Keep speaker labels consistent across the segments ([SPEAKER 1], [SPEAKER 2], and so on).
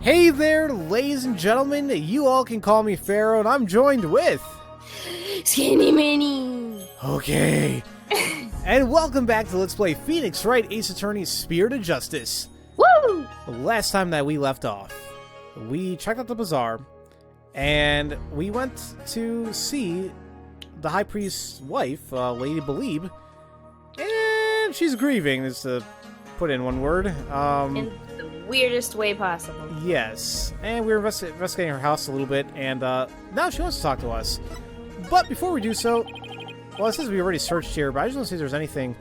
[SPEAKER 1] Hey there, ladies and gentlemen. You all can call me Pharaoh, and I'm joined with...
[SPEAKER 2] Skinny Mini!
[SPEAKER 1] Okay. And welcome back to Let's Play Phoenix Wright Ace Attorney's Spirit of Justice.
[SPEAKER 2] Woo!
[SPEAKER 1] Last time that we left off, we checked out the bazaar, and we went to see the High Priest's wife, Lady Bee, and she's grieving, is to put in one word.
[SPEAKER 2] In the weirdest way possible.
[SPEAKER 1] Yes, and we were investigating her house a little bit, and now she wants to talk to us. But before we do so, well, it says we already searched here, but I just want to see if there's anything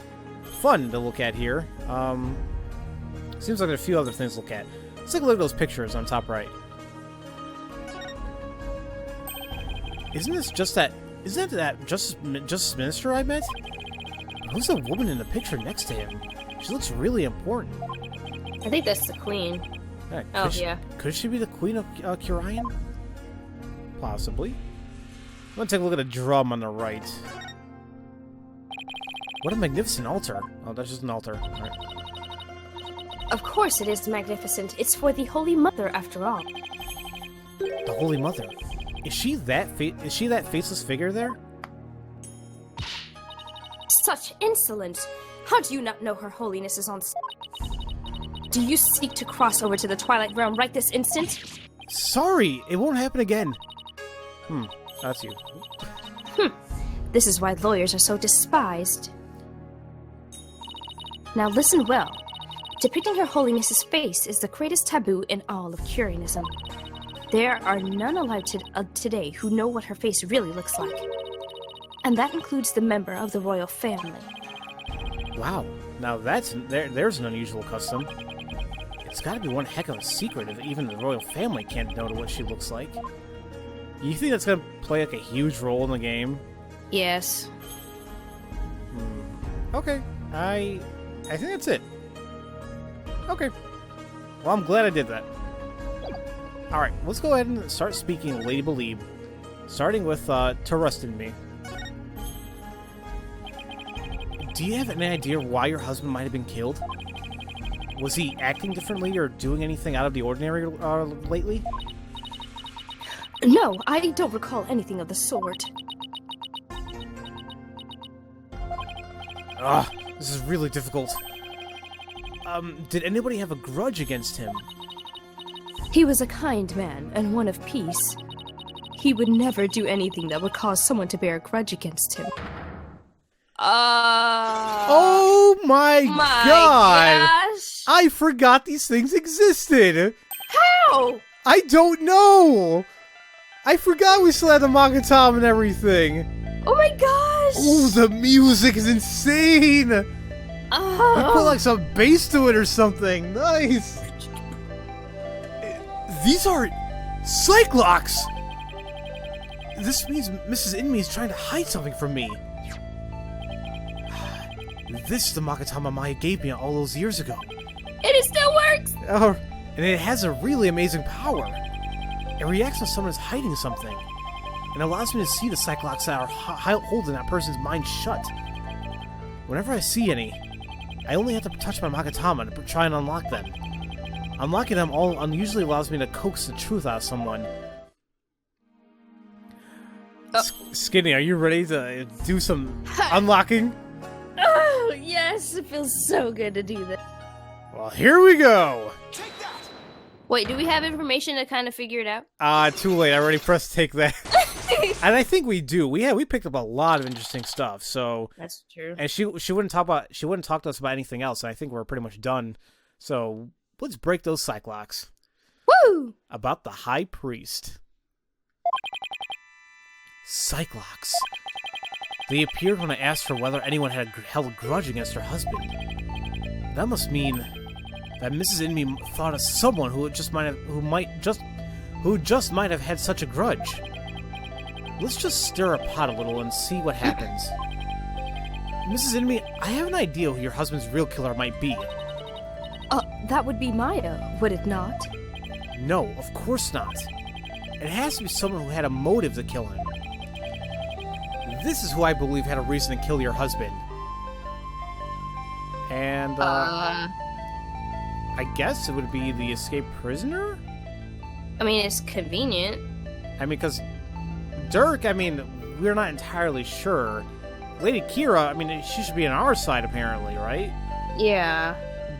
[SPEAKER 1] fun to look at here. Seems like there's a few other things to look at. Let's take a look at those pictures on top right. Isn't this just that? Isn't that Justice Minister I met? Who's the woman in the picture next to him? She looks really important.
[SPEAKER 2] I think that's the queen. Yeah,
[SPEAKER 1] Could she be the queen of Khura'in? Possibly. I'm gonna take a look at a drum on the right. What a magnificent altar. Oh, that's just an altar. All right.
[SPEAKER 2] Of course it is magnificent. It's for the Holy Mother, after all.
[SPEAKER 1] The Holy Mother. Is she that faceless figure there?
[SPEAKER 2] Such insolence! How do you not know Her Holiness is on... Do you seek to cross over to the Twilight Realm right this instant?
[SPEAKER 1] Sorry, it won't happen again. That's you.
[SPEAKER 2] This is why lawyers are so despised. Now listen well. Depicting Her Holiness's face is the greatest taboo in all of Khura'ism. There are none alive today who know what her face really looks like. And that includes the member of the royal family. Wow.
[SPEAKER 1] Now there's an unusual custom. It's gotta be one heck of a secret if even the royal family can't know what she looks like. You think that's gonna play like a huge role in the game?
[SPEAKER 2] Yes.
[SPEAKER 1] Okay. I think that's it. Okay. Well, I'm glad I did that. Alright, let's go ahead and start speaking Lady Bee. Starting with Trust in Me. Do you have any idea why your husband might have been killed? Was he acting differently or doing anything out of the ordinary lately?
[SPEAKER 2] No, I don't recall anything of the sort.
[SPEAKER 1] This is really difficult. Did anybody have a grudge against him?
[SPEAKER 2] He was a kind man and one of peace. He would never do anything that would cause someone to bear a grudge against him.
[SPEAKER 1] Oh my god!
[SPEAKER 2] Gosh.
[SPEAKER 1] I forgot these things existed!
[SPEAKER 2] How?
[SPEAKER 1] I don't know! I forgot we still had the magatama and everything!
[SPEAKER 2] Oh my gosh!
[SPEAKER 1] Oh, the music is insane! We put like some bass to it or something. Nice! These are Cyclops! This means Mrs. Inmi is trying to hide something from me. This is the magatama Maya gave me all those years ago.
[SPEAKER 2] It still works!
[SPEAKER 1] Oh, and it has a really amazing power. It reacts when someone is hiding something, and allows me to see the Cyclops that are holding that person's mind shut. Whenever I see any, I only have to touch my magatama to try and unlock them. Unlocking them all usually allows me to coax the truth out of someone. Skinny, are you ready to do some unlocking?
[SPEAKER 2] Oh, yes, it feels so good to do that.
[SPEAKER 1] Well, here we go!
[SPEAKER 2] Wait, do we have information to kind of figure it out?
[SPEAKER 1] Too late. I already pressed take that. And I think we do. We picked up a lot of interesting stuff. So
[SPEAKER 2] that's true.
[SPEAKER 1] And she wouldn't talk to us about anything else. And I think we're pretty much done. So let's break those Cyclops.
[SPEAKER 2] Woo!
[SPEAKER 1] About the High Priest. Cyclops. They appeared when I asked her whether anyone had held a grudge against her husband. That must mean that Mrs. Inmi thought of someone who just might have had such a grudge. Let's just stir a pot a little and see what happens. Mrs. Inmi, I have an idea who your husband's real killer might be.
[SPEAKER 2] That would be Maya, would it not?
[SPEAKER 1] No, of course not. It has to be someone who had a motive to kill him. This is who I believe had a reason to kill your husband. And, I guess it would be the escaped prisoner?
[SPEAKER 2] I mean, it's convenient.
[SPEAKER 1] I mean, because Dirk, I mean, we're not entirely sure. Lady Kira, I mean, she should be on our side, apparently, right?
[SPEAKER 2] Yeah.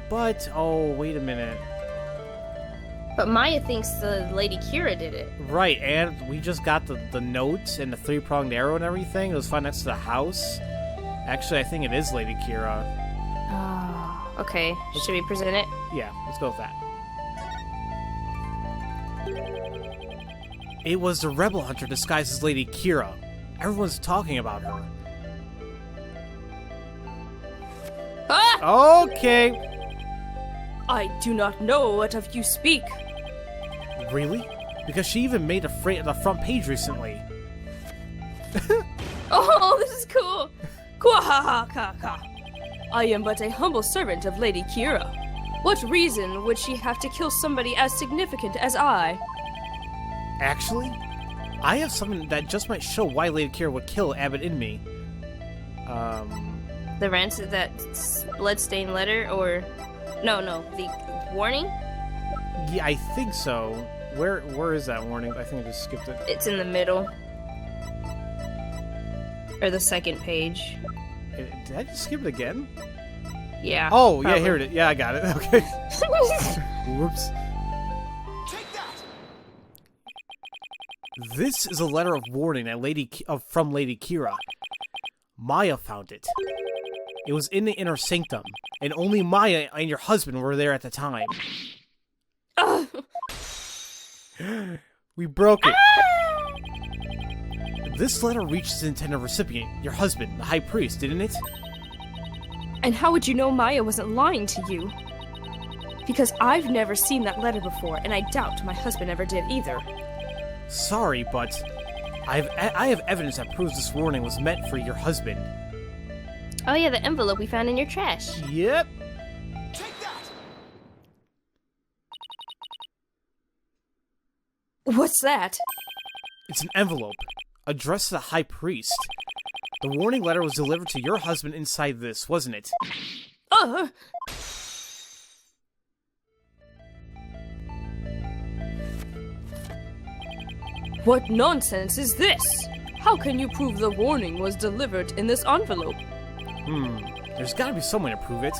[SPEAKER 1] But, oh, wait a minute.
[SPEAKER 2] But Maya thinks the Lady Kira did it.
[SPEAKER 1] Right, and we just got the note and the three-pronged arrow and everything. It was found next to the house. Actually, I think it is Lady Kira.
[SPEAKER 2] Oh, okay. Should we present it?
[SPEAKER 1] Yeah, let's go with that. It was the rebel hunter disguised as Lady Kira. Everyone's talking about her.
[SPEAKER 2] Ah!
[SPEAKER 1] Okay.
[SPEAKER 2] I do not know what of you speak.
[SPEAKER 1] Really? Because she even made the front page recently.
[SPEAKER 2] Oh, this is cool. Kwahaha. I am but a humble servant of Lady Kira. What reason would she have to kill somebody as significant as I?
[SPEAKER 1] Actually, I have something that just might show why Lady Kira would kill Abbott and me.
[SPEAKER 2] The rancid, that bloodstained letter, or... No, the warning?
[SPEAKER 1] Yeah, I think so. Where is that warning? I think I just skipped it.
[SPEAKER 2] It's in the middle. Or the second page.
[SPEAKER 1] Did I just skip it again?
[SPEAKER 2] Yeah.
[SPEAKER 1] Oh,
[SPEAKER 2] probably.
[SPEAKER 1] yeah, here it is. Yeah, I got it. Okay. Whoops. This is a letter of warning that from Lady Kira. Maya found it. It was in the inner sanctum, and only Maya and your husband were there at the time. We broke it. This letter reached its intended recipient, your husband, the high priest, didn't it?
[SPEAKER 2] And how would you know Maya wasn't lying to you? Because I've never seen that letter before, and I doubt my husband ever did either.
[SPEAKER 1] Sorry, but I have evidence that proves this warning was meant for your husband.
[SPEAKER 2] Oh yeah, the envelope we found in your trash.
[SPEAKER 1] Yep.
[SPEAKER 2] What's that?
[SPEAKER 1] It's an envelope, addressed to the high priest. The warning letter was delivered to your husband inside this, wasn't it?
[SPEAKER 2] What nonsense is this? How can you prove the warning was delivered in this envelope?
[SPEAKER 1] There's gotta be some way to prove it.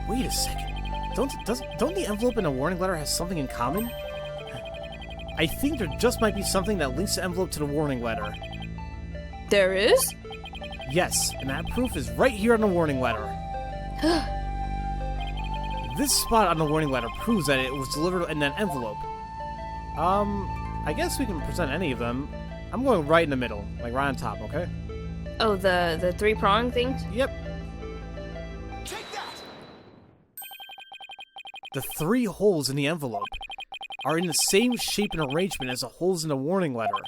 [SPEAKER 1] Wait a second. Don't the envelope and the warning letter have something in common? I think there just might be something that links the envelope to the warning letter.
[SPEAKER 2] There is?
[SPEAKER 1] Yes, and that proof is right here on the warning letter. This spot on the warning letter proves that it was delivered in that envelope. I guess we can present any of them. I'm going right in the middle, like right on top, okay?
[SPEAKER 2] Oh, the three-prong things?
[SPEAKER 1] Yep. The 3 holes in the envelope are in the same shape and arrangement as the holes in the warning letter.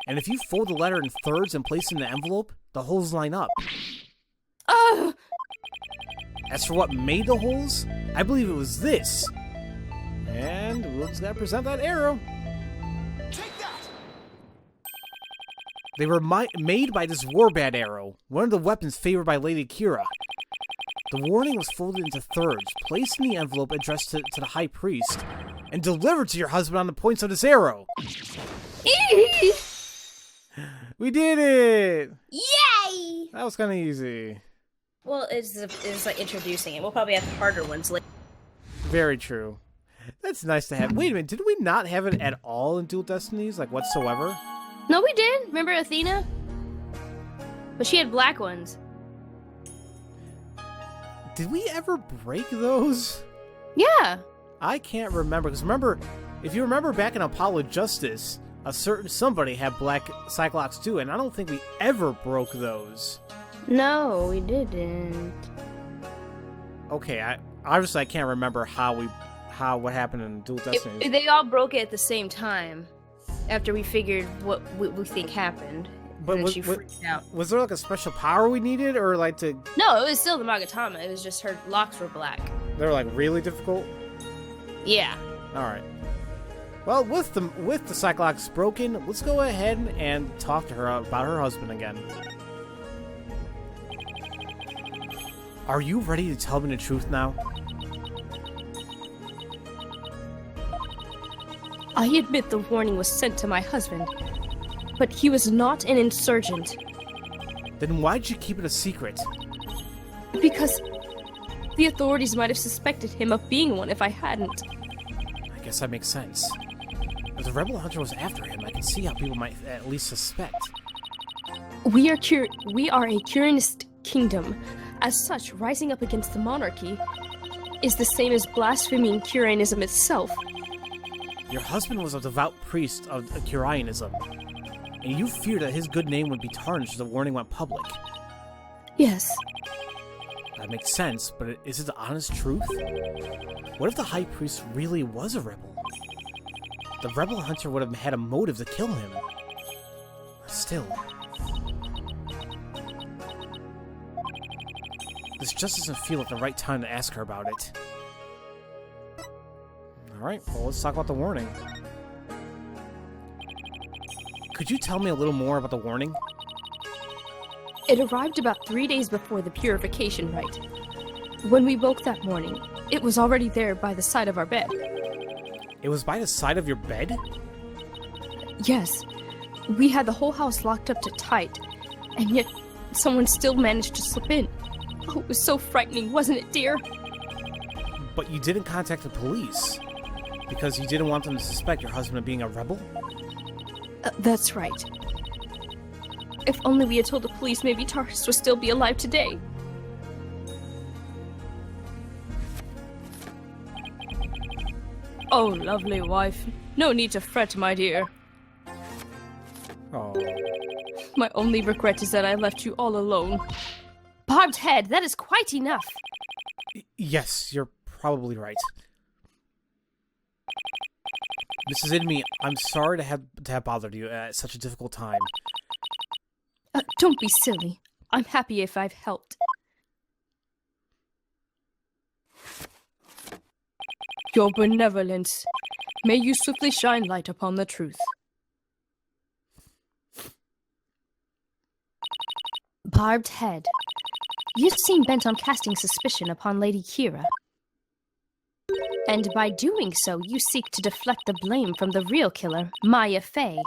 [SPEAKER 1] And if you fold the letter in thirds and place it in the envelope, the holes line up. As for what made the holes, I believe it was this. And we'll just gotta present that arrow. They were made by this warbad arrow, one of the weapons favored by Lady Kira. The warning was folded into thirds, placed in the envelope addressed to the high priest, and delivered to your husband on the points of this arrow. We did it!
[SPEAKER 2] Yay!
[SPEAKER 1] That was kind of easy.
[SPEAKER 2] Well, it's like introducing it. We'll probably have harder ones later.
[SPEAKER 1] Very true. That's nice to have. Wait a minute, did we not have it at all in Dual Destinies, like whatsoever?
[SPEAKER 2] No, we did. Remember Athena? But she had black ones.
[SPEAKER 1] Did we ever break those?
[SPEAKER 2] Yeah.
[SPEAKER 1] I can't remember, because remember, if you remember back in Apollo Justice, a certain somebody had black Cyclops too, and I don't think we ever broke those.
[SPEAKER 2] No, we didn't.
[SPEAKER 1] Okay, obviously I can't remember what happened in Dual Destinies.
[SPEAKER 2] They all broke it at the same time. After we figured what we think happened.
[SPEAKER 1] But
[SPEAKER 2] and then she freaked out.
[SPEAKER 1] Was there like a special power we needed, or like to...
[SPEAKER 2] No, it was still the magatama. It was just her locks were black.
[SPEAKER 1] They were like really difficult?
[SPEAKER 2] Yeah.
[SPEAKER 1] Alright. Well, with the Cyclops broken, let's go ahead and talk to her about her husband again. Are you ready to tell me the truth now?
[SPEAKER 2] I admit the warning was sent to my husband, but he was not an insurgent.
[SPEAKER 1] Then why'd you keep it a secret?
[SPEAKER 2] Because the authorities might have suspected him of being one if I hadn't.
[SPEAKER 1] I guess that makes sense. If the rebel hunter was after him, I can see how people might at least suspect.
[SPEAKER 2] We are a Khura'inist kingdom. As such, rising up against the monarchy is the same as blaspheming Khura'inism itself.
[SPEAKER 1] Your husband was a devout priest of Khura'inism, and you feared that his good name would be tarnished if the warning went public.
[SPEAKER 2] Yes.
[SPEAKER 1] That makes sense, but is it the honest truth? What if the high priest really was a rebel? The rebel hunter would have had a motive to kill him. Still. This just doesn't feel like the right time to ask her about it. Alright, well, let's talk about the warning. Could you tell me a little more about the warning?
[SPEAKER 2] It arrived about 3 days before the purification rite. When we woke that morning, it was already there by the side of our bed.
[SPEAKER 1] It was by the side of your bed?
[SPEAKER 2] Yes. We had the whole house locked up tight, and yet someone still managed to slip in. Oh, it was so frightening, wasn't it, dear?
[SPEAKER 1] But you didn't contact the police, because you didn't want them to suspect your husband of being a rebel?
[SPEAKER 2] That's right. If only we had told the police, maybe Tarkus would still be alive today. Oh, lovely wife. No need to fret, my dear.
[SPEAKER 1] Oh.
[SPEAKER 2] My only regret is that I left you all alone. Barbed head, that is quite enough.
[SPEAKER 1] Yes, you're probably right. Mrs. Inmi, I'm sorry to have bothered you at such a difficult time.
[SPEAKER 2] Don't be silly. I'm happy if I've helped. Your benevolence. May you swiftly shine light upon the truth. Barbed head. You seem bent on casting suspicion upon Lady Kira. And by doing so, you seek to deflect the blame from the real killer, Maya Fey.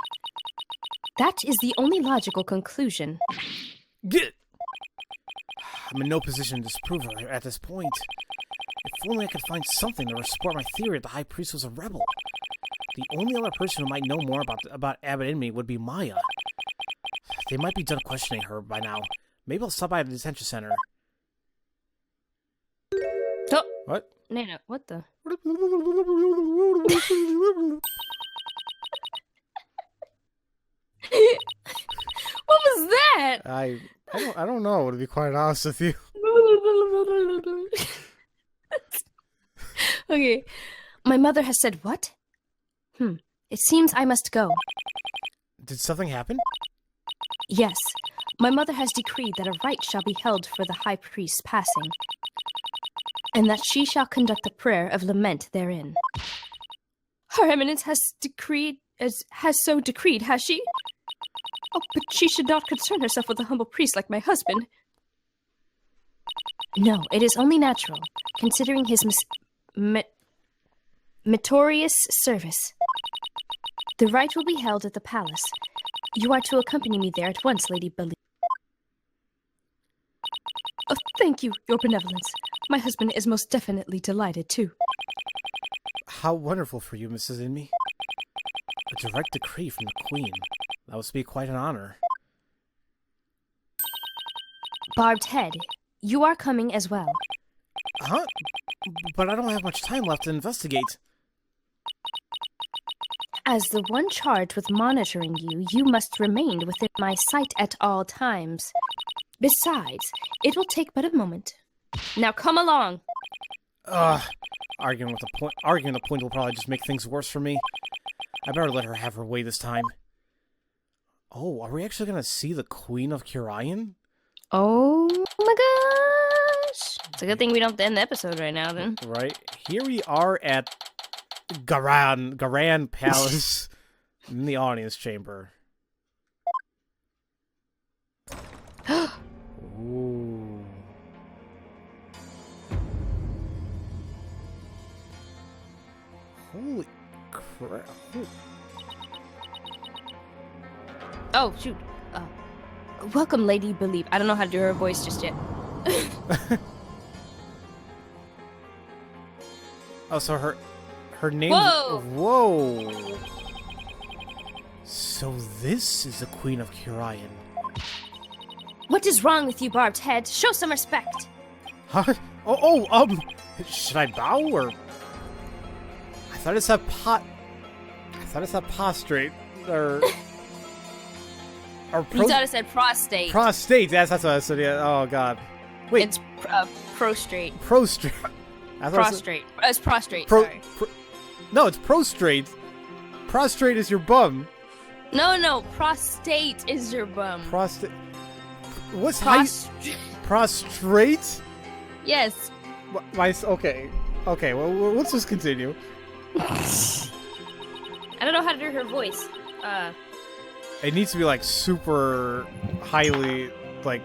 [SPEAKER 2] That is the only logical conclusion.
[SPEAKER 1] Get! I'm in no position to disprove her at this point. If only I could find something to support my theory that the High Priest was a rebel. The only other person who might know more about Abbott and me would be Maya. They might be done questioning her by now. Maybe I'll stop by the detention center.
[SPEAKER 2] Oh!
[SPEAKER 1] What?
[SPEAKER 2] Nana, what the? What was that?
[SPEAKER 1] I don't know, to be quite honest with you.
[SPEAKER 2] Okay. My mother has said what? It seems I must go.
[SPEAKER 1] Did something happen?
[SPEAKER 2] Yes. My mother has decreed that a rite shall be held for the high priest's passing, and that she shall conduct a prayer of lament therein. Her Eminence has so decreed, has she? Oh, but she should not concern herself with a humble priest like my husband. No, it is only natural, considering his meritorious service. The rite will be held at the palace. You are to accompany me there at once, Lady Bee. Oh, thank you, your benevolence. My husband is most definitely delighted, too.
[SPEAKER 1] How wonderful for you, Mrs. Inmi. A direct decree from the Queen. That would be quite an honor.
[SPEAKER 2] Barbed head, you are coming as well.
[SPEAKER 1] Huh? But I don't have much time left to investigate.
[SPEAKER 2] As the one charged with monitoring you, you must remain within my sight at all times. Besides, it will take but a moment. Now come along.
[SPEAKER 1] Arguing the point will probably just make things worse for me. I better let her have her way this time. Oh, are we actually gonna see the Queen of Khura'in?
[SPEAKER 2] Oh my gosh! It's a good thing we don't end the episode right now, then.
[SPEAKER 1] Right. Here we are at Garan Palace in the audience chamber. Ooh. Holy
[SPEAKER 2] Oh, shoot. Welcome, Lady Bee. I don't know how to do her voice just yet.
[SPEAKER 1] Oh, so her name.
[SPEAKER 2] Whoa!
[SPEAKER 1] Whoa! So this is the Queen of Khura'in.
[SPEAKER 2] What is wrong with you, barbed head? Show some respect.
[SPEAKER 1] Huh? Should I bow or? I thought it said prostrate or.
[SPEAKER 2] You thought it said prostate.
[SPEAKER 1] Prostate. That's what I said. Yeah. Oh God. Wait.
[SPEAKER 2] It's prostrate.
[SPEAKER 1] Prostrate.
[SPEAKER 2] Prostrate. It's prostrate. Sorry.
[SPEAKER 1] No, it's prostrate. Prostrate is your bum.
[SPEAKER 2] No. Prostate is your bum.
[SPEAKER 1] Prostate. What's prostrate?
[SPEAKER 2] Yes.
[SPEAKER 1] Okay. Well, let's just continue.
[SPEAKER 2] I don't know how to do her voice.
[SPEAKER 1] It needs to be like super highly like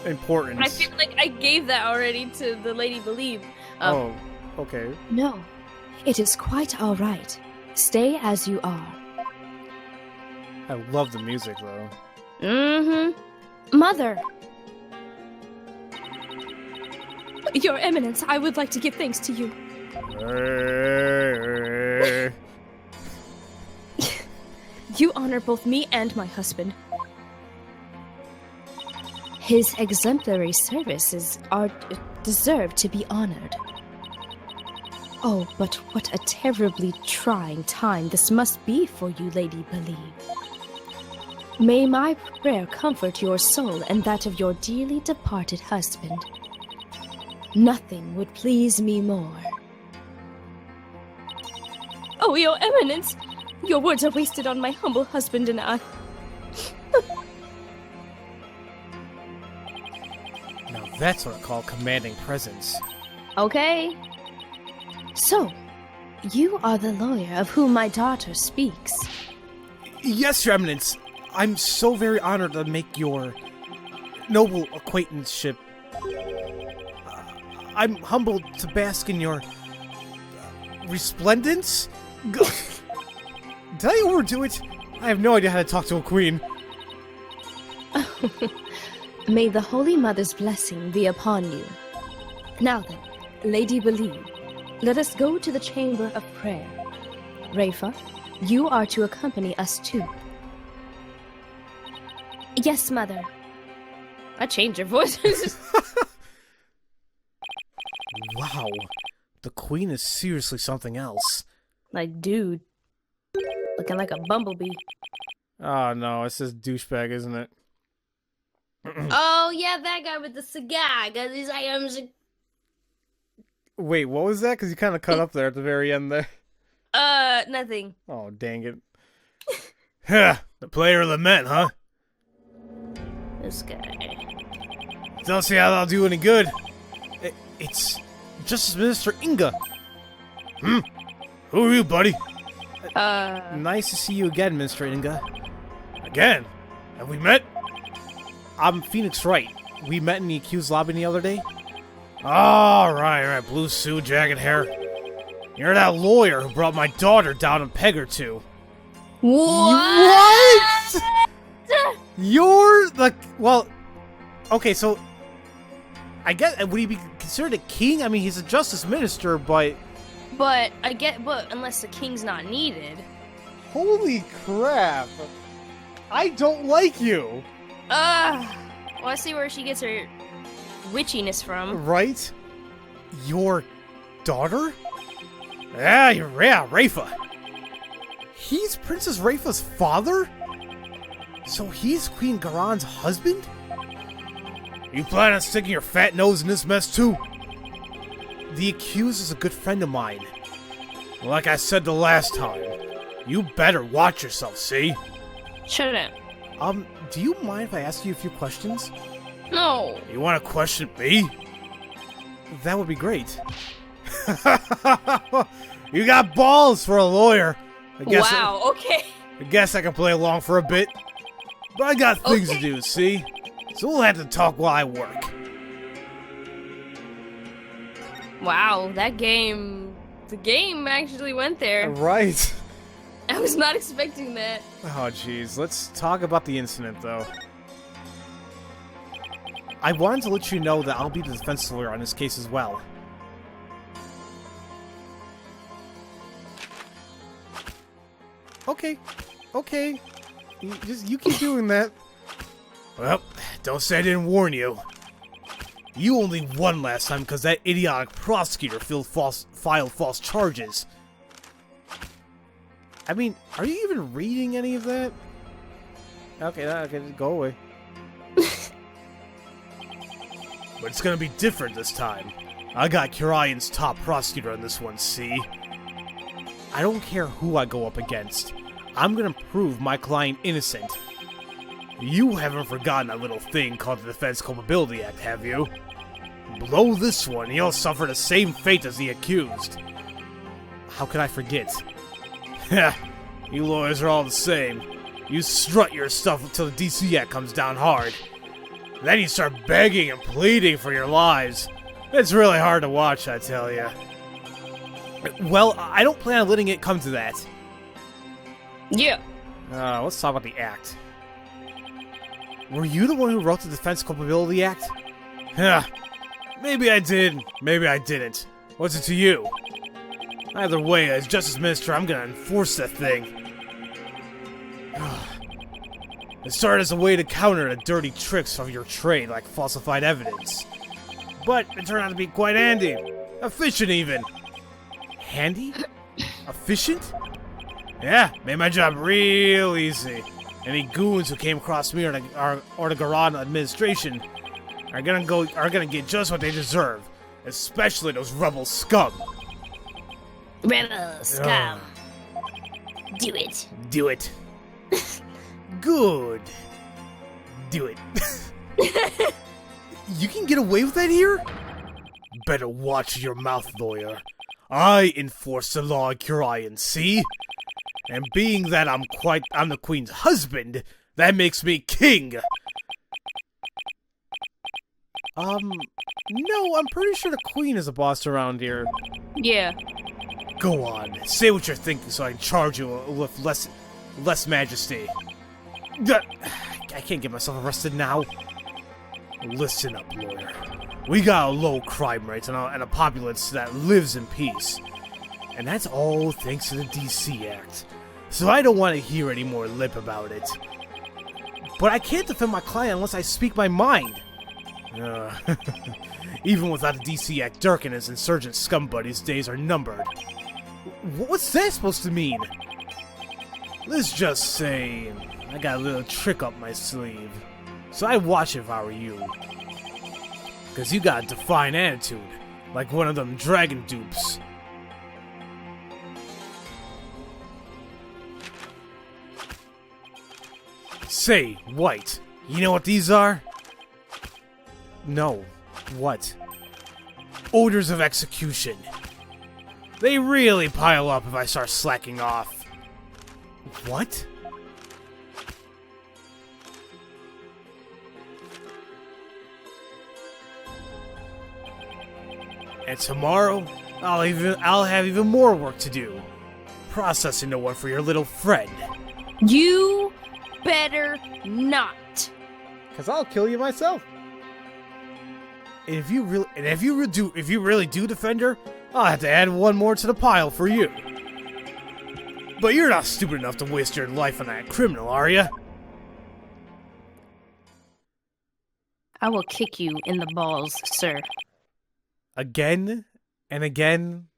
[SPEAKER 1] important.
[SPEAKER 2] I feel like I gave that already to the Lady Bee.
[SPEAKER 1] Oh, okay.
[SPEAKER 2] No, it is quite all right. Stay as you are.
[SPEAKER 1] I love the music though.
[SPEAKER 2] Mm-hmm. Mother. Your Eminence, I would like to give thanks to you. You honor both me and my husband. His exemplary services deserve to be honored. Oh, but what a terribly trying time this must be for you, Lady Bee. May my prayer comfort your soul and that of your dearly departed husband. Nothing would please me more. Oh, Your Eminence! Your words are wasted on my humble husband and I.
[SPEAKER 1] Now that's what I call commanding presence.
[SPEAKER 2] Okay. So, you are the lawyer of whom my daughter speaks.
[SPEAKER 1] Yes, Your Eminence. I'm so very honored to make your noble acquaintanceship. I'm humbled to bask in your resplendence. Did I overdo it? I have no idea how to talk to a queen.
[SPEAKER 2] May the Holy Mother's blessing be upon you. Now then, Lady Bee, let us go to the chamber of prayer. Rafa, you are to accompany us too. Yes, Mother. I changed your voice.
[SPEAKER 1] Wow. The queen is seriously something else.
[SPEAKER 2] Like, dude. Looking like a bumblebee.
[SPEAKER 1] Oh no, it's this douchebag, isn't it?
[SPEAKER 2] Oh, yeah, that guy with the cigar. Got these items.
[SPEAKER 1] Wait, what was that? Because you kind of cut up there at the very end there.
[SPEAKER 2] Nothing.
[SPEAKER 1] Oh, dang it. Huh, the player lament, huh?
[SPEAKER 2] This guy.
[SPEAKER 1] Don't see how that'll do any good. It's Justice Minister Inga. Who are you, buddy? Nice to see you again, Mr. Inga. Again? Have we met? I'm Phoenix Wright. We met in the accused lobby the other day. Oh, right. Blue suit, jagged hair. You're that lawyer who brought my daughter down a peg or two.
[SPEAKER 2] What?
[SPEAKER 1] You're the... Well, okay, so... I guess... Would he be considered a king? I mean, he's a justice minister, but...
[SPEAKER 2] But unless the king's not needed.
[SPEAKER 1] Holy crap. I don't like you.
[SPEAKER 2] Well, I see where she gets her witchiness from.
[SPEAKER 1] Right? Your daughter? Yeah, Rafa. He's Princess Rafa's father? So he's Queen Garan's husband? You plan on sticking your fat nose in this mess too? The accused is a good friend of mine. Like I said the last time, you better watch yourself, see?
[SPEAKER 2] Shut up.
[SPEAKER 1] Do you mind if I ask you a few questions?
[SPEAKER 2] No.
[SPEAKER 1] You want to question me? That would be great. You got balls for a lawyer.
[SPEAKER 2] Wow, okay.
[SPEAKER 1] I guess I can play along for a bit. But I got things to do, see? So we'll have to talk while I work.
[SPEAKER 2] Wow, that game The game actually went there.
[SPEAKER 1] Right.
[SPEAKER 2] I was not expecting that.
[SPEAKER 1] Oh, jeez. Let's talk about the incident, though. I wanted to let you know that I'll be the defense lawyer on this case as well. Okay. Okay. You keep doing that. Well, don't say I didn't warn you. You only won last time because that idiotic prosecutor filed false charges. I mean, are you even reading any of that? Okay, go away. But it's gonna be different this time. I got Khura'in's top prosecutor on this one, see? I don't care who I go up against. I'm gonna prove my client innocent. You haven't forgotten that little thing called the Defense Culpability Act, have you? Blow this one, and you'll suffer the same fate as the accused. How could I forget? Heh, you lawyers are all the same. You strut your stuff until the DC Act comes down hard. Then you start begging and pleading for your lives. It's really hard to watch, I tell you. Well, I don't plan on letting it come to that.
[SPEAKER 2] Yeah.
[SPEAKER 1] Let's talk about the Act. Were you the one who wrote the Defense Culpability Act? Huh. Maybe I did, maybe I didn't. What's it to you? Either way, as Justice Minister, I'm gonna enforce that thing. It started as a way to counter the dirty tricks of your trade, like falsified evidence. But it turned out to be quite handy. Efficient, even. Handy? Efficient? Yeah, made my job real easy. Any goons who came across me or the Khura'in administration are gonna get just what they deserve. Especially those rebel scum.
[SPEAKER 2] Rebel scum. Do it.
[SPEAKER 1] Do it. Good. Do it. You can get away with that here? Better watch your mouth, lawyer. I enforce the law in Khura'in, see? And being that I'm the queen's husband, that makes me king. No, I'm pretty sure the queen is a boss around here.
[SPEAKER 2] Yeah.
[SPEAKER 1] Go on, say what you're thinking so I can charge you with less majesty. I can't get myself arrested now. Listen up, lawyer. We got a low crime rate and a populace that lives in peace. And that's all thanks to the DC Act. So I don't want to hear any more lip about it. But I can't defend my client unless I speak my mind. Even without the DC Act, Dirk and his insurgent scum buddies' days are numbered. What's that supposed to mean? Let's just say I got a little trick up my sleeve. So I'd watch if I were you. Because you got a defiant attitude, like one of them dragon dupes. Say, White, you know what these are? No. What? Orders of execution. They really pile up if I start slacking off. What? And tomorrow, I'll have even more work to do. Processing the one for your little friend.
[SPEAKER 2] You better not.
[SPEAKER 1] Cause I'll kill you myself. And if you really do defend her, I'll have to add one more to the pile for you. But you're not stupid enough to waste your life on that criminal, are you?
[SPEAKER 2] I will kick you in the balls, sir.
[SPEAKER 1] Again and again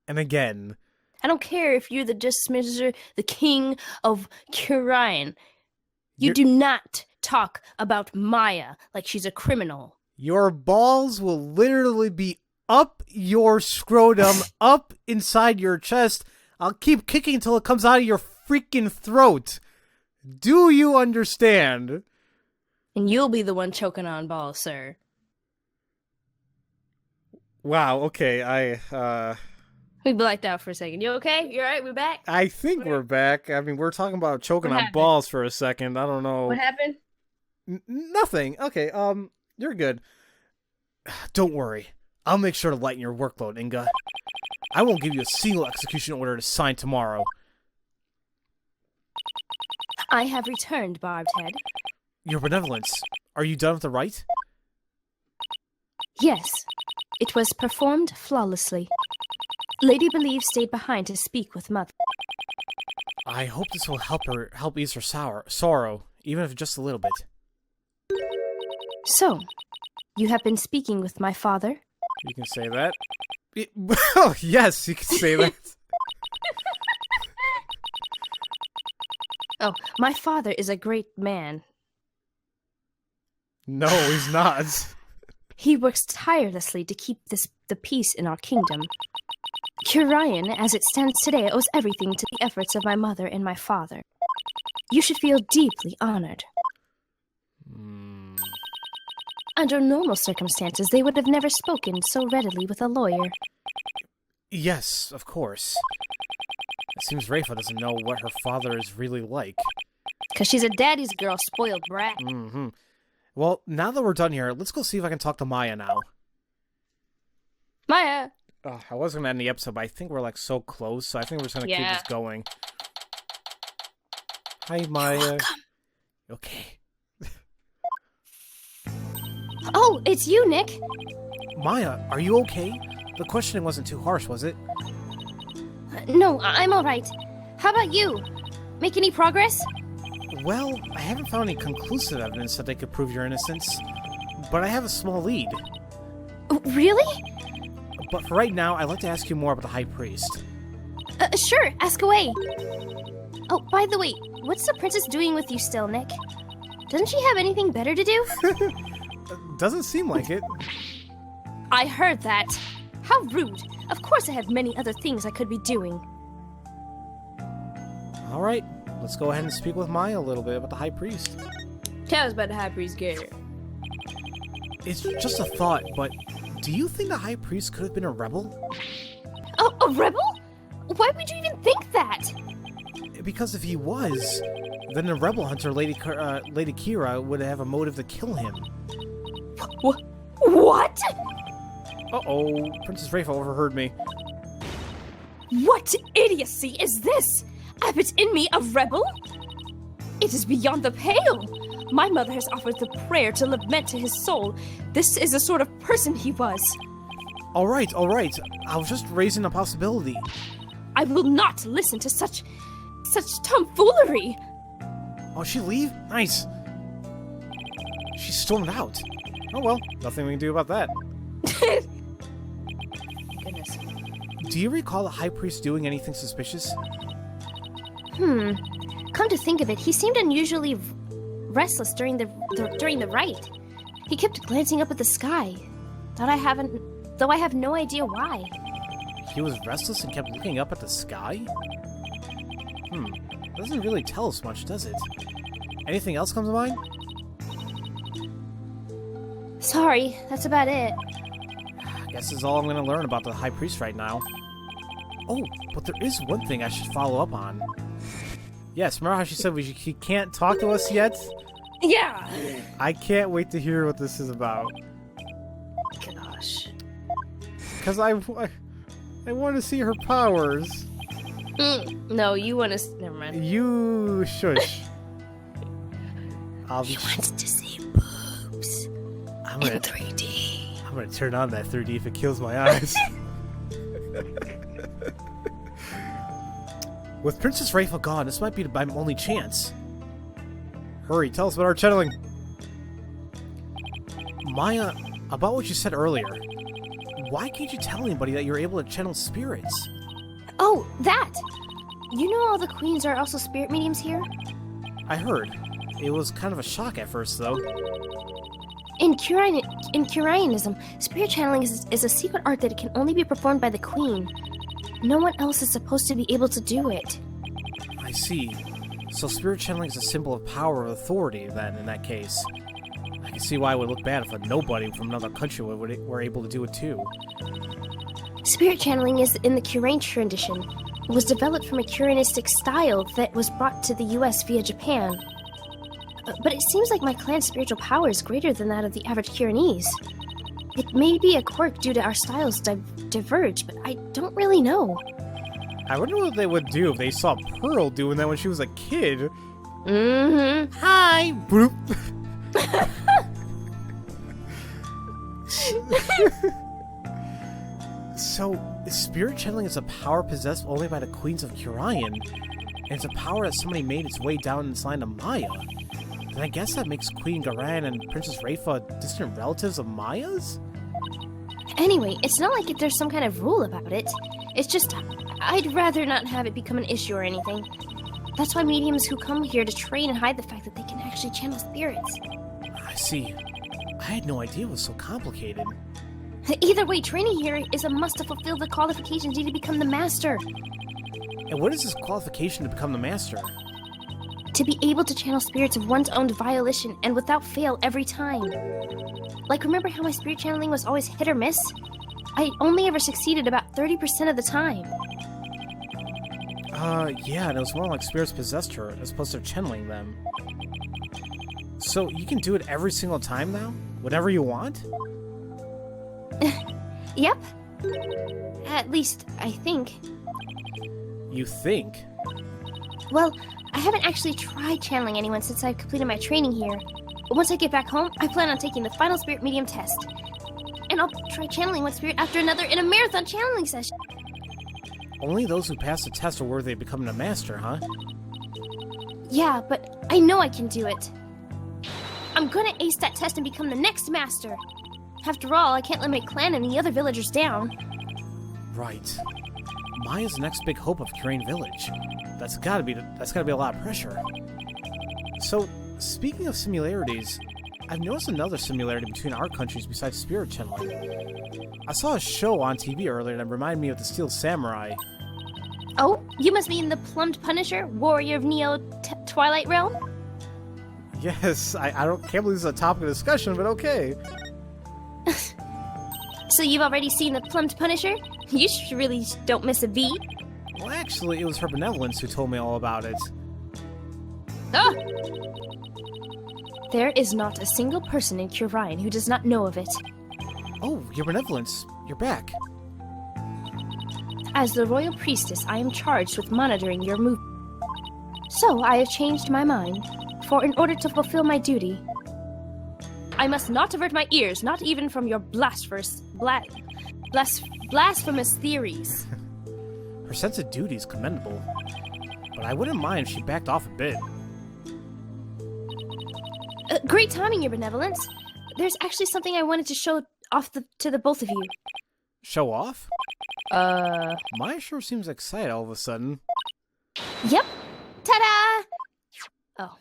[SPEAKER 1] and again.
[SPEAKER 2] I don't care if you're the Justice Minister, the king of Khura'in. You do not talk about Maya like she's a criminal.
[SPEAKER 1] Your balls will literally be up your scrotum, up inside your chest. I'll keep kicking until it comes out of your freaking throat. Do you understand?
[SPEAKER 2] And you'll be the one choking on balls, sir.
[SPEAKER 1] Wow, okay,
[SPEAKER 2] We blacked out for a second. You okay? You alright? We back?
[SPEAKER 1] I think we're back. I mean, we're talking about choking on balls for a second. I don't know.
[SPEAKER 2] What happened?
[SPEAKER 1] Nothing. Okay, you're good. Don't worry. I'll make sure to lighten your workload, Inga. I won't give you a single execution order to sign tomorrow.
[SPEAKER 2] I have returned, Barbed Head.
[SPEAKER 1] Your benevolence. Are you done with the rite?
[SPEAKER 2] Yes, it was performed flawlessly. Lady Believe stayed behind to speak with Mother.
[SPEAKER 1] I hope this will help ease her sorrow, even if just a little bit.
[SPEAKER 2] So, you have been speaking with my father?
[SPEAKER 1] You can say that. Oh, yes, you can say that.
[SPEAKER 2] Oh, my father is a great man.
[SPEAKER 1] No, he's not.
[SPEAKER 2] He works tirelessly to keep the peace in our kingdom. Khura'in, as it stands today, owes everything to the efforts of my mother and my father. You should feel deeply honored. Under normal circumstances, they would have never spoken so readily with a lawyer.
[SPEAKER 1] Yes, of course. It seems Rafa doesn't know what her father is really like.
[SPEAKER 2] 'Cause she's a daddy's girl, spoiled brat.
[SPEAKER 1] Mm-hmm. Well, now that we're done here, let's go see if I can talk to Maya now.
[SPEAKER 2] Maya!
[SPEAKER 1] I was going to end the episode, but I think we're, like, so close, so I think we're just going to keep this going. Hi, Maya.
[SPEAKER 2] You're welcome.
[SPEAKER 1] Okay.
[SPEAKER 2] Oh, it's you, Nick!
[SPEAKER 1] Maya, are you okay? The questioning wasn't too harsh, was it?
[SPEAKER 2] No, I'm alright. How about you? Make any progress?
[SPEAKER 1] Well, I haven't found any conclusive evidence that they could prove your innocence, but I have a small lead.
[SPEAKER 2] Really?
[SPEAKER 1] But for right now, I'd like to ask you more about the High Priest.
[SPEAKER 2] Sure, ask away. Oh, by the way, what's the princess doing with you still, Nick? Doesn't she have anything better to do?
[SPEAKER 1] Doesn't seem like it.
[SPEAKER 2] I heard that. How rude. Of course I have many other things I could be doing.
[SPEAKER 1] Alright, let's go ahead and speak with Maya a little bit about the High Priest.
[SPEAKER 2] Tell us about the High Priest, Gary.
[SPEAKER 1] It's just a thought, but do you think the High Priest could have been a rebel?
[SPEAKER 2] Oh, a rebel? Why would you even think that?
[SPEAKER 1] Because if he was, then the rebel hunter, Lady Kira, would have a motive to kill him.
[SPEAKER 2] What?
[SPEAKER 1] Uh-oh, Princess Rafa overheard me.
[SPEAKER 2] What idiocy is this? Abbot in me a rebel? It is beyond the pale. My mother has offered the prayer to lament to his soul. This is the sort of person he was.
[SPEAKER 1] All right. I was just raising a possibility.
[SPEAKER 2] I will not listen to such tomfoolery.
[SPEAKER 1] Oh, she leave? Nice. She stormed out. Oh well, nothing we can do about that.
[SPEAKER 2] Goodness.
[SPEAKER 1] Do you recall the High Priest doing anything suspicious?
[SPEAKER 2] Come to think of it, he seemed unusually restless during the rite. He kept glancing up at the sky. Though I have no idea why.
[SPEAKER 1] He was restless and kept looking up at the sky? Doesn't really tell us much, does it? Anything else come to mind?
[SPEAKER 2] Sorry, that's about it.
[SPEAKER 1] I guess this is all I'm going to learn about the High Priest right now. Oh, but there is one thing I should follow up on. Yes, remember how she said he can't talk to us yet?
[SPEAKER 2] Yeah.
[SPEAKER 1] I can't wait to hear what this is about.
[SPEAKER 2] Gosh.
[SPEAKER 1] Because I want to see her powers.
[SPEAKER 2] No, you want to... Never mind.
[SPEAKER 1] You shush.
[SPEAKER 2] He wants to see boobs
[SPEAKER 1] in
[SPEAKER 2] 3D.
[SPEAKER 1] I'm going to turn on that 3D if it kills my eyes. With Princess Rafa gone, this might be my only chance. Hurry, tell us about our channeling. Maya, about what you said earlier. Why can't you tell anybody that you're able to channel spirits?
[SPEAKER 2] Oh, that! You know all the queens are also spirit mediums here?
[SPEAKER 1] I heard. It was kind of a shock at first, though.
[SPEAKER 2] In Khura'inism, spirit channeling is a secret art that can only be performed by the queen. No one else is supposed to be able to do it.
[SPEAKER 1] I see. So spirit channeling is a symbol of power or authority, then, in that case. I can see why it would look bad if a nobody from another country were able to do it, too.
[SPEAKER 2] Spirit channeling is in the Khura'in tradition. It was developed from a Khura'inistic style that was brought to the US via Japan. But it seems like my clan's spiritual power is greater than that of the average Khura'inese. It may be a quirk due to our styles diverge, but I don't really know.
[SPEAKER 1] I wonder what they would do if they saw Pearl doing that when she was a kid.
[SPEAKER 2] Mm-hmm.
[SPEAKER 1] Hi! Bloop. So, spirit channeling is a power possessed only by the queens of Khura'in, and it's a power that somebody made its way down inside of Maya. Then I guess that makes Queen Garan and Princess Rayfa distant relatives of Maya's?
[SPEAKER 2] Anyway, it's not like there's some kind of rule about it. It's just, I'd rather not have it become an issue or anything. That's why mediums who come here to train and hide the fact that they can actually channel spirits.
[SPEAKER 1] I see. I had no idea it was so complicated.
[SPEAKER 2] Either way, training here is a must to fulfill the qualifications needed to become the master.
[SPEAKER 1] And what is this qualification to become the master?
[SPEAKER 2] To be able to channel spirits of one's own volition and without fail every time. Like, remember how my spirit channeling was always hit or miss? I only ever succeeded about 30% of the time.
[SPEAKER 1] Yeah, and it was more like spirits possessed her as opposed to channeling them. So you can do it every single time now? Whenever you want?
[SPEAKER 2] Yep. At least, I think.
[SPEAKER 1] You think?
[SPEAKER 2] Well, I haven't actually tried channeling anyone since I've completed my training here. But once I get back home, I plan on taking the final spirit medium test. And I'll try channeling one spirit after another in a marathon channeling session.
[SPEAKER 1] Only those who pass the test are worthy of becoming a master, huh?
[SPEAKER 2] Yeah, but I know I can do it. I'm gonna ace that test and become the next master. After all, I can't let my clan and the other villagers down.
[SPEAKER 1] Right. Maya's the next big hope of Khura'in village. That's gotta be a lot of pressure. So, speaking of similarities, I've noticed another similarity between our countries besides spirit channeling. I saw a show on TV earlier that reminded me of the Steel Samurai.
[SPEAKER 2] Oh, you must mean the Plumbed Punisher, warrior of Twilight Realm?
[SPEAKER 1] Yes, I can't believe this is a topic of discussion, but okay.
[SPEAKER 2] So you've already seen the Plumbed Punisher? You really don't miss a beat.
[SPEAKER 1] Well, actually, it was her benevolence who told me all about it.
[SPEAKER 2] Ah! There is not a single person in Khura'in who does not know of it.
[SPEAKER 1] Oh, your benevolence. You're back.
[SPEAKER 2] As the royal priestess, I am charged with monitoring your movement. So I have changed my mind, for in order to fulfill my duty, I must not avert my ears, not even from your blasphemous theories.
[SPEAKER 1] Her sense of duty is commendable, but I wouldn't mind if she backed off a bit.
[SPEAKER 2] Great timing, your benevolence. There's actually something I wanted to show off to the both of you.
[SPEAKER 1] Show off? Maya sure seems excited all of a sudden.
[SPEAKER 2] Yep. Ta-da! Oh.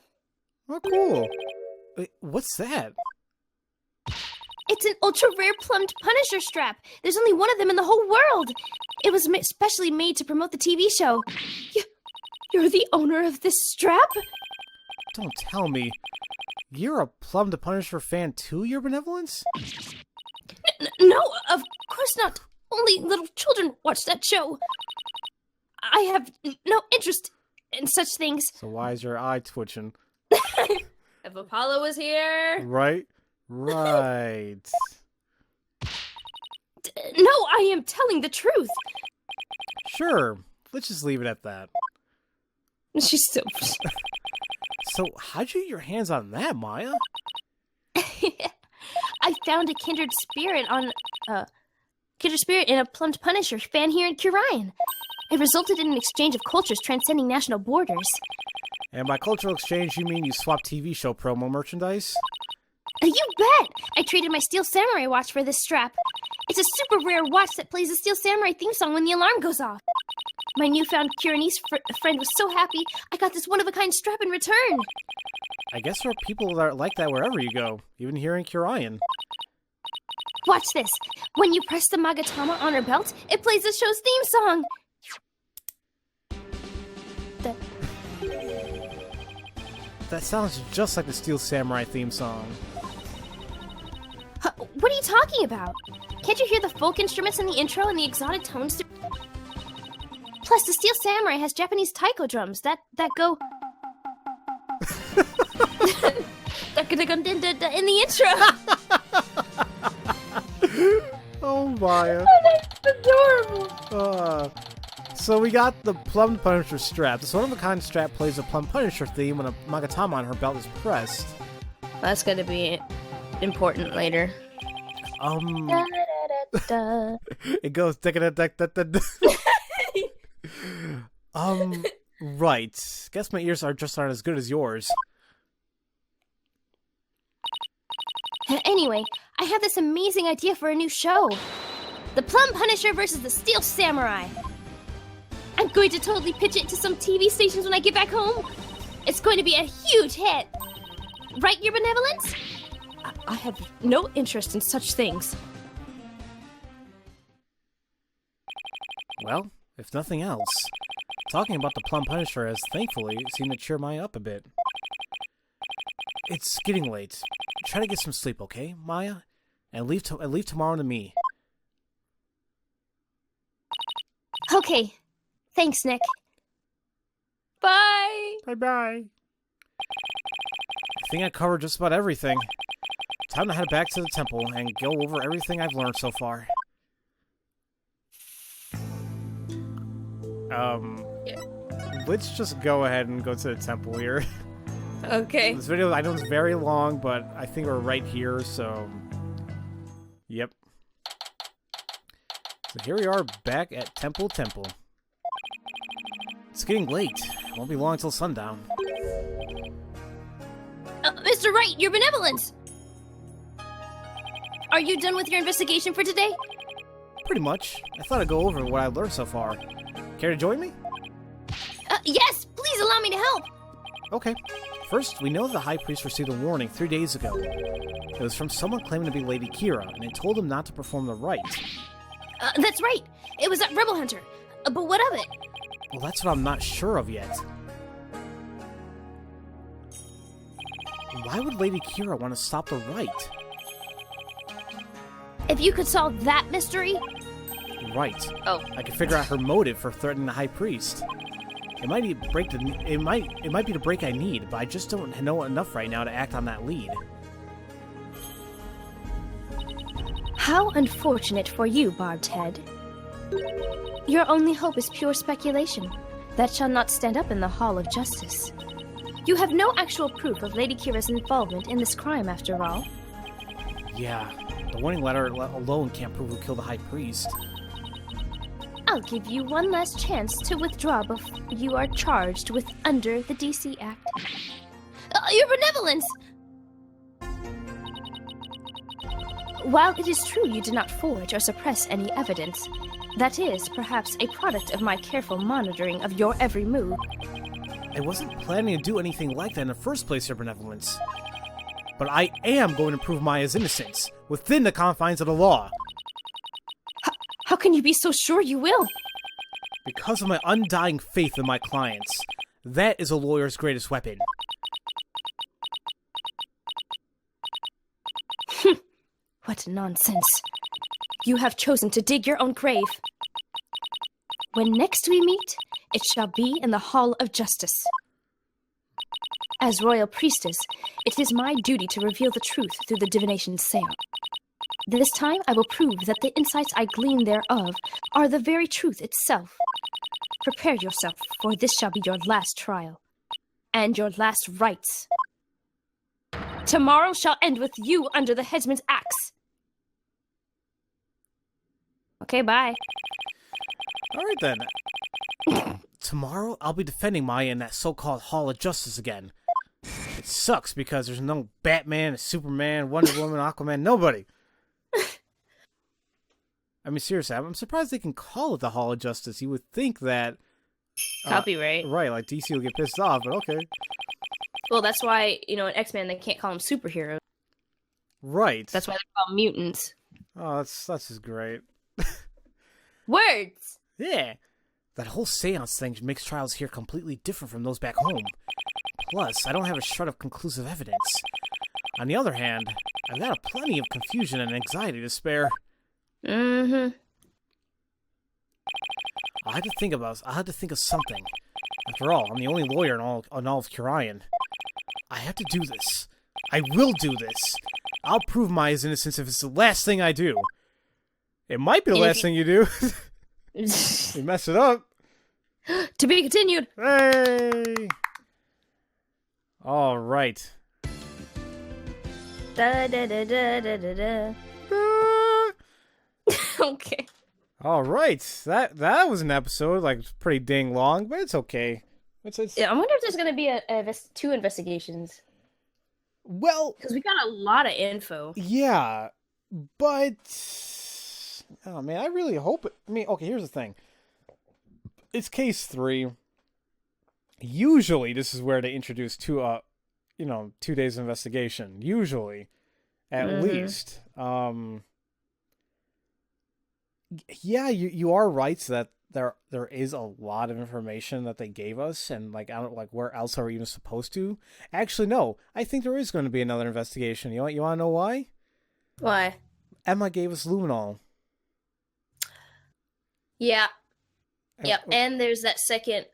[SPEAKER 1] Oh, cool. Wait, what's that?
[SPEAKER 2] It's an ultra-rare Plumbed Punisher strap. There's only one of them in the whole world. It was specially made to promote the TV show. You're the owner of this strap?
[SPEAKER 1] Don't tell me. You're a Plumbed Punisher fan too, your benevolence?
[SPEAKER 2] No, of course not. Only little children watch that show. I have no interest in such things.
[SPEAKER 1] So why is your eye twitching?
[SPEAKER 2] If Apollo was here...
[SPEAKER 1] Right? Right.
[SPEAKER 2] No, I am telling the truth.
[SPEAKER 1] Sure. Let's just leave it at that.
[SPEAKER 2] She's so...
[SPEAKER 1] So, how'd you get your hands on that, Maya?
[SPEAKER 2] I found a kindred spirit in a Plumbed Punisher fan here in Khura'in. It resulted in an exchange of cultures transcending national borders.
[SPEAKER 1] And by cultural exchange, you mean you swapped TV show promo merchandise?
[SPEAKER 2] You bet! I traded my Steel Samurai watch for this strap. It's a super rare watch that plays the Steel Samurai theme song when the alarm goes off. My newfound Khura'inese friend was so happy, I got this one-of-a-kind strap in return.
[SPEAKER 1] I guess there are people that are like that wherever you go, even here in Khura'in.
[SPEAKER 2] Watch this. When you press the magatama on her belt, it plays the show's theme song.
[SPEAKER 1] That sounds just like the Steel Samurai theme song.
[SPEAKER 2] What are you talking about? Can't you hear the folk instruments in the intro and the exotic tones? Plus, the Steel Samurai has Japanese taiko drums that go... in the intro.
[SPEAKER 1] Oh, Maya.
[SPEAKER 2] That's adorable.
[SPEAKER 1] So we got the Plum Punisher strap. This one-of-a-kind strap plays a Plum Punisher theme when a magatama on her belt is pressed.
[SPEAKER 2] That's gonna be important later.
[SPEAKER 1] It goes right. Guess my ears are just aren't as good as yours.
[SPEAKER 2] Anyway, I have this amazing idea for a new show. The Plum Punisher versus the Steel Samurai. I'm going to totally pitch it to some TV stations when I get back home. It's going to be a huge hit. Right, Your Benevolence? I have no interest in such things.
[SPEAKER 1] Well, if nothing else, talking about the Plum Punisher has thankfully seemed to cheer Maya up a bit. It's getting late. Try to get some sleep, okay, Maya? And leave tomorrow to me.
[SPEAKER 2] Okay. Thanks, Nick. Bye!
[SPEAKER 1] Bye-bye. I think I covered just about everything. Time to head back to the temple and go over everything I've learned so far. Let's just go ahead and go to the temple here.
[SPEAKER 2] Okay.
[SPEAKER 1] This video, I know it's very long, but I think we're right here, so... Yep. So here we are back at Temple. It's getting late. It won't be long until sundown.
[SPEAKER 2] Mr. Wright, Your Benevolence! Are you done with your investigation for today?
[SPEAKER 1] Pretty much. I thought I'd go over what I've learned so far. Care to join me?
[SPEAKER 2] Yes! Please allow me to help!
[SPEAKER 1] Okay. First, we know the High Priest received a warning 3 days ago. It was from someone claiming to be Lady Kira, and it told him not to perform the rite.
[SPEAKER 2] That's right! It was that Rebel Hunter. But what of it?
[SPEAKER 1] Well, that's what I'm not sure of yet. Why would Lady Kira want to stop the rite?
[SPEAKER 2] If you could solve that mystery...
[SPEAKER 1] Right.
[SPEAKER 2] Oh.
[SPEAKER 1] I could figure out her motive for threatening the High Priest. It might be the break I need, but I just don't know enough right now to act on that lead.
[SPEAKER 2] How unfortunate for you, Barbed Head. Your only hope is pure speculation that shall not stand up in the Hall of Justice. You have no actual proof of Lady Kira's involvement in this crime, after all.
[SPEAKER 1] Yeah, the warning letter alone can't prove who killed the High Priest.
[SPEAKER 2] I'll give you one last chance to withdraw before you are charged with under the DC Act. Your Benevolence! While it is true you did not forge or suppress any evidence, that is perhaps a product of my careful monitoring of your every move.
[SPEAKER 1] I wasn't planning to do anything like that in the first place, Your Benevolence. But I am going to prove Maya's innocence, within the confines of the law.
[SPEAKER 2] How can you be so sure you will?
[SPEAKER 1] Because of my undying faith in my clients. That is a lawyer's greatest weapon.
[SPEAKER 2] What nonsense. You have chosen to dig your own grave. When next we meet, it shall be in the Hall of Justice. As Royal Priestess, it is my duty to reveal the truth through the divination seance. This time I will prove that the insights I glean thereof are the very truth itself. Prepare yourself, for this shall be your last trial, and your last rites. Tomorrow shall end with you under the headsman's axe. Okay, bye.
[SPEAKER 1] Alright then. Tomorrow, I'll be defending Maya in that so-called Hall of Justice again. It sucks because there's no Batman, Superman, Wonder Woman, Aquaman, nobody. I mean, seriously, I'm surprised they can call it the Hall of Justice. You would think that...
[SPEAKER 2] Copyright.
[SPEAKER 1] Right, like DC will get pissed off, but okay.
[SPEAKER 2] Well, that's why, in X-Men, they can't call them superheroes.
[SPEAKER 1] Right.
[SPEAKER 2] That's why they're called mutants.
[SPEAKER 1] Oh, that's just great.
[SPEAKER 2] Words!
[SPEAKER 1] Yeah. That whole seance thing makes trials here completely different from those back home. Plus, I don't have a shred of conclusive evidence. On the other hand, I've got plenty of confusion and anxiety to spare.
[SPEAKER 2] Mm-hmm.
[SPEAKER 1] I had to think of something. After all, I'm the only lawyer in all of Khura'in. I have to do this. I will do this. I'll prove Maya's innocence if it's the last thing I do. It might be the last thing you do. You mess it up.
[SPEAKER 2] To be continued.
[SPEAKER 1] Hey! All right.
[SPEAKER 2] Da da da da da da da. Okay.
[SPEAKER 1] All right. That was an episode, like, pretty dang long, but it's okay. It's...
[SPEAKER 2] Yeah, I wonder if there's gonna be two investigations.
[SPEAKER 1] Well,
[SPEAKER 2] because we got a lot of info.
[SPEAKER 1] Yeah, but oh man, I really hope it. I mean, okay, here's the thing. It's case 3. Usually, this is where they introduce 2 days of investigation. Usually, at least. Yeah, you are right that there is a lot of information that they gave us, and like I don't like where else are we even supposed to? Actually, no. I think there is going to be another investigation. You want to know why?
[SPEAKER 2] Why?
[SPEAKER 1] Emma gave us luminol.
[SPEAKER 2] Yeah. Yep. And there's that second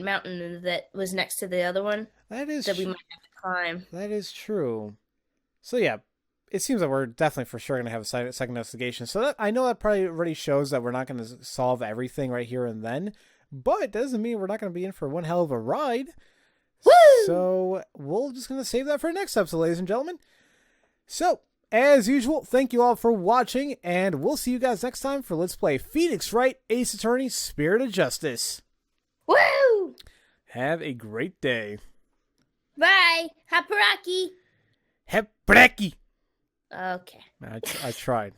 [SPEAKER 2] mountain that was next to the other one.
[SPEAKER 1] That we
[SPEAKER 2] might have to climb.
[SPEAKER 1] That is true. So yeah, it seems that we're definitely for sure going to have a second investigation. So I know that probably already shows that we're not going to solve everything right here and then, but it doesn't mean we're not going to be in for one hell of a ride.
[SPEAKER 2] Woo!
[SPEAKER 1] So we're just going to save that for next episode, ladies and gentlemen. So, as usual, thank you all for watching, and we'll see you guys next time for Let's Play Phoenix Wright Ace Attorney Spirit of Justice.
[SPEAKER 2] Woo!
[SPEAKER 1] Have a great day.
[SPEAKER 2] Bye! Haparaki!
[SPEAKER 1] Haparaki!
[SPEAKER 2] Okay.
[SPEAKER 1] I tried.